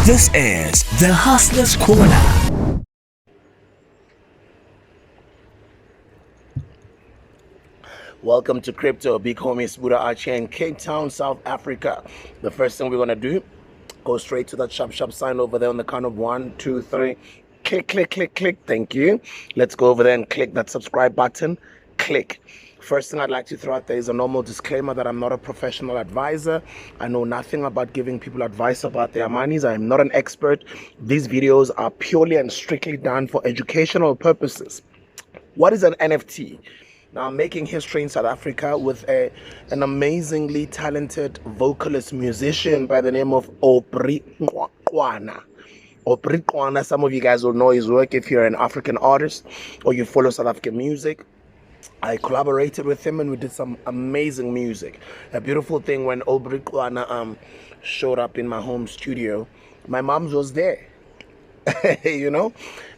This is the Hustler's Corner. Welcome to Crypto. Big homies Buddha Archie in Cape Town, South Africa. The first thing we're gonna do, go straight to that shop sign over there on the count of 1, 2, 3. Click, click, click, click. Thank you. Let's go over there and click that subscribe button. Click. First thing I'd like to throw out there is a normal disclaimer that I'm not a professional advisor. I know nothing about giving people advice about their monies. I am not an expert. These videos are purely and strictly done for educational purposes. What is an NFT? Now, I'm making history in South Africa with an amazingly talented vocalist musician by the name of Ep34. Ep34, some of you guys will know his work if you're an African artist or you follow South African music. I collaborated with him and we did some amazing music. A beautiful thing when Ep34 showed up in my home studio, my mom's was there, you know,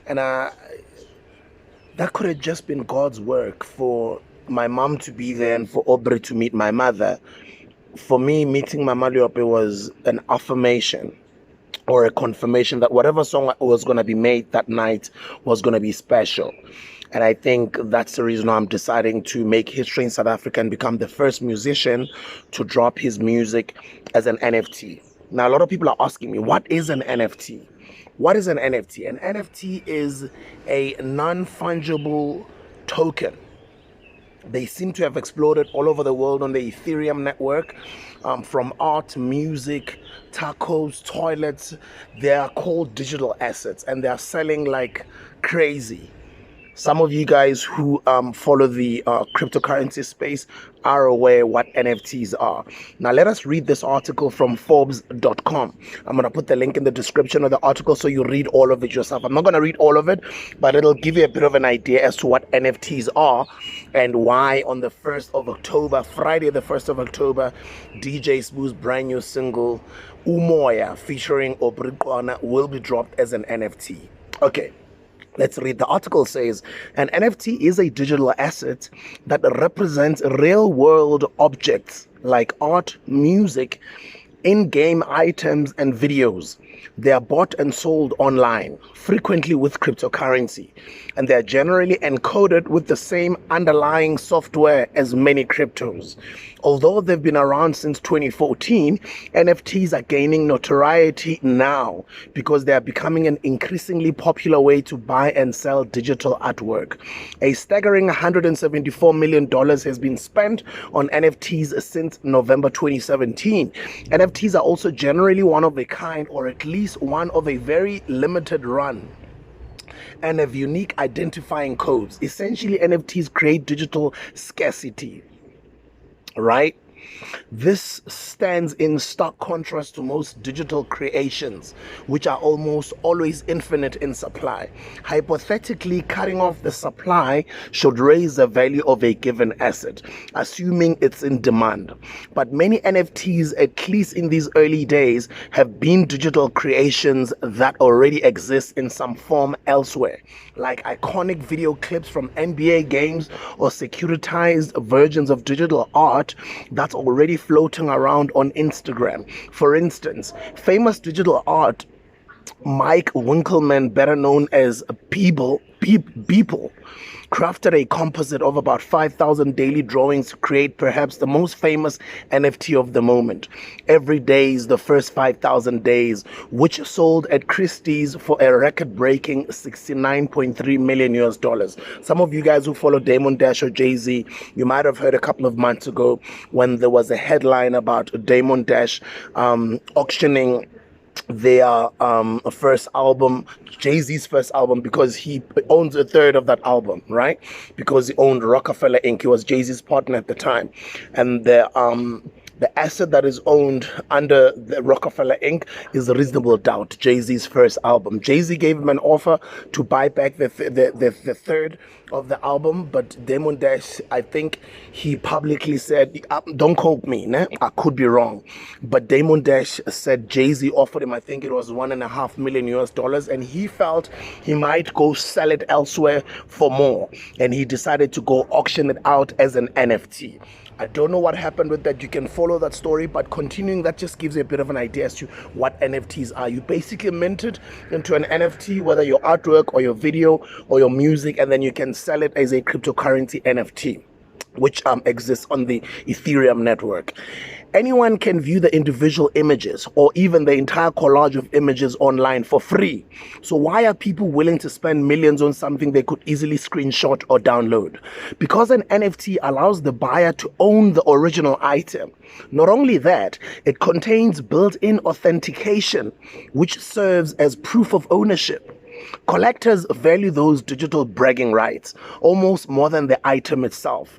and that could have just been God's work for my mom to be there and for Aubrey to meet my mother. For me, meeting my Maliope was an affirmation or a confirmation that whatever song was going to be made that night was going to be special. And I think that's the reason I'm deciding to make history in South Africa and become the first musician to drop his music as an NFT. Now, a lot of people are asking me, what is an NFT? What is an NFT? An NFT is a non-fungible token. They seem to have exploded all over the world on the Ethereum network, from art, music, tacos, toilets. They are called digital assets and they are selling like crazy. Some of you guys who follow the cryptocurrency space are aware what NFTs are. Now, let us read this article from Forbes.com. I'm going to put the link in the description of the article so you read all of it yourself. I'm not going to read all of it, but it'll give you a bit of an idea as to what NFTs are and why on the 1st of October, Friday the 1st of October, DJ Smooth's brand new single, Umoya, featuring Ep34, will be dropped as an NFT. Okay. Let's read. The article says, an NFT is a digital asset that represents real-world objects like art, music, in-game items, and videos. They are bought and sold online, frequently with cryptocurrency, and they are generally encoded with the same underlying software as many cryptos. Although they've been around since 2014, NFTs are gaining notoriety now because they are becoming an increasingly popular way to buy and sell digital artwork. A staggering $174 million has been spent on NFTs since November 2017. NFTs are also generally one of a kind, or at least one of a very limited run, and have unique identifying codes. Essentially, NFTs create digital scarcity, right? This stands in stark contrast to most digital creations, which are almost always infinite in supply. Hypothetically, cutting off the supply should raise the value of a given asset, assuming it's in demand. But many NFTs, at least in these early days, have been digital creations that already exist in some form elsewhere, like iconic video clips from NBA games or securitized versions of digital art that's already floating around on Instagram. For instance, famous digital art Mike Winkleman, better known as Beeple, crafted a composite of about 5,000 daily drawings to create perhaps the most famous NFT of the moment, Every Day's The First 5,000 Days, which sold at Christie's for a record-breaking $69.3 million. Some of you guys who follow Damon Dash or Jay-Z, you might have heard a couple of months ago when there was a headline about Damon Dash auctioning their first album, Jay-Z's first album, because he owns a third of that album, right? Because he owned Rockefeller Inc. He was Jay-Z's partner at the time. And the asset that is owned under the Rockefeller Inc. is Reasonable Doubt, Jay-Z's first album. Jay-Z gave him an offer to buy back the third of the album, but Damon Dash, I think he publicly said, don't quote me, né? I could be wrong, but Damon Dash said Jay-Z offered him, I think it was $1.5 million, and he felt he might go sell it elsewhere for more, and he decided to go auction it out as an NFT. I don't know what happened with that. You can follow that story, but continuing that just gives you a bit of an idea as to what NFTs are. You basically mint it into an NFT, whether your artwork or your video or your music, and then you can sell it as a cryptocurrency NFT, which exists on the Ethereum network. Anyone can view the individual images or even the entire collage of images online for free. So why are people willing to spend millions on something they could easily screenshot or download? Because an NFT allows the buyer to own the original item. Not only that, it contains built-in authentication, which serves as proof of ownership. Collectors value those digital bragging rights almost more than the item itself.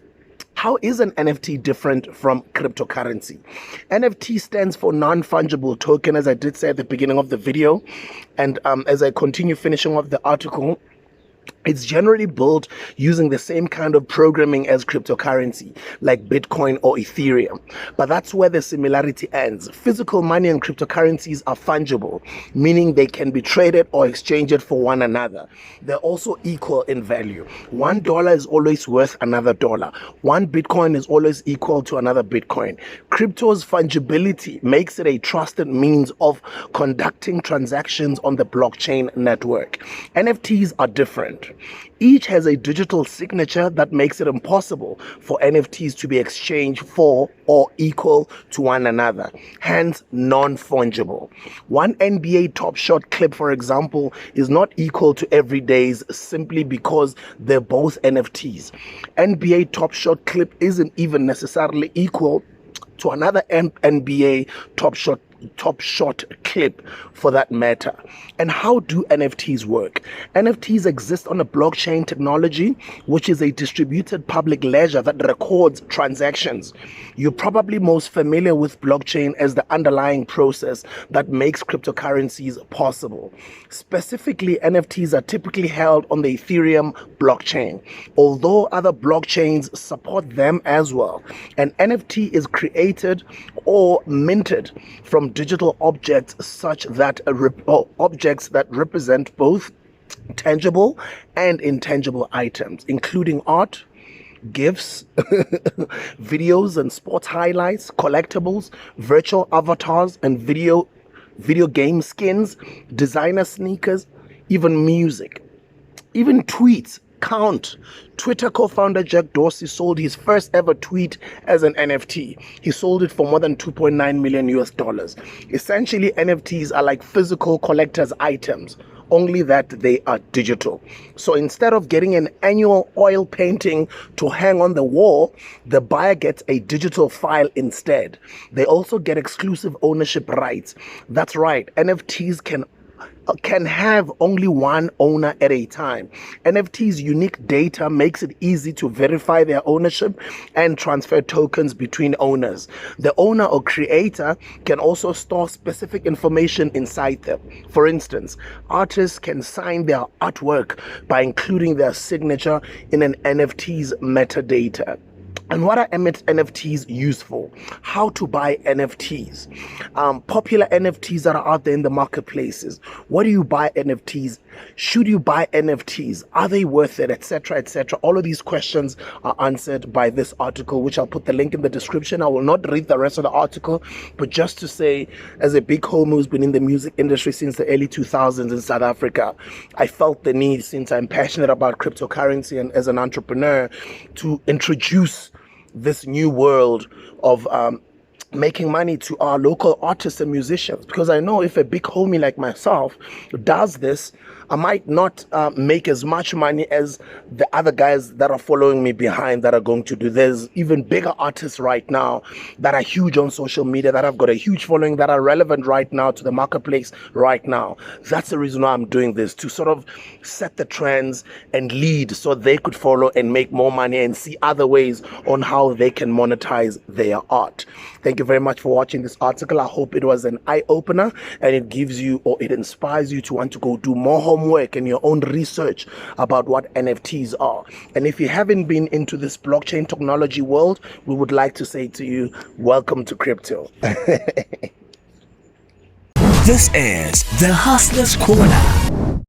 How is an NFT different from cryptocurrency? NFT stands for non-fungible token, as I did say at the beginning of the video. And as I continue finishing off the article, it's generally built using the same kind of programming as cryptocurrency, like Bitcoin or Ethereum. But that's where the similarity ends. Physical money and cryptocurrencies are fungible, meaning they can be traded or exchanged for one another. They're also equal in value. $1 is always worth another dollar. One Bitcoin is always equal to another Bitcoin. Crypto's fungibility makes it a trusted means of conducting transactions on the blockchain network. NFTs are different. Each has a digital signature that makes it impossible for NFTs to be exchanged for or equal to one another, hence non-fungible. One NBA Top Shot clip, for example, is not equal to everyday's simply because they're both NFTs. NBA Top Shot clip isn't even necessarily equal to another NBA Top Shot clip for that matter. And how do NFTs work? NFTs exist on a blockchain technology, which is a distributed public ledger that records transactions. You're probably most familiar with blockchain as the underlying process that makes cryptocurrencies possible. Specifically, NFTs are typically held on the Ethereum blockchain, although other blockchains support them as well. An NFT is created or minted from digital objects such that objects that represent both tangible and intangible items, including art, gifts, videos and sports highlights, collectibles, virtual avatars and video game skins, designer sneakers, even music, even tweets count. Twitter co-founder Jack Dorsey sold his first ever tweet as an NFT. He sold it for more than 2.9 million US dollars. Essentially, NFTs are like physical collector's items, only that they are digital. So instead of getting an annual oil painting to hang on the wall, the buyer gets a digital file instead. They also get exclusive ownership rights. That's right, NFTs can have only one owner at a time. NFT's unique data makes it easy to verify their ownership and transfer tokens between owners. The owner or creator can also store specific information inside them. For instance, artists can sign their artwork by including their signature in an NFT's metadata. And what are NFTs used for? How to buy NFTs? Popular NFTs that are out there in the marketplaces. What do you buy NFTs? Should you buy NFTs? Are they worth it? Etc. etc. All of these questions are answered by this article, which I'll put the link in the description. I will not read the rest of the article, but just to say, as a big homo who's been in the music industry since the early 2000s in South Africa, I felt the need, since I'm passionate about cryptocurrency and as an entrepreneur, to introduce this new world of making money to our local artists and musicians, because I know if a big homie like myself does this, I might not make as much money as the other guys that are following me behind that are going to do. There's even bigger artists right now that are huge on social media, that have got a huge following, that are relevant right now to the marketplace right now. That's the reason why I'm doing this, to sort of set the trends and lead so they could follow and make more money and see other ways on how they can monetize their art. Thank you very much for watching this article. I hope it was an eye-opener and it gives you, or it inspires you to want to go do more homework and your own research about what NFTs are. And if you haven't been into this blockchain technology world, we would like to say to you, welcome to crypto. This is the Hustler's Corner.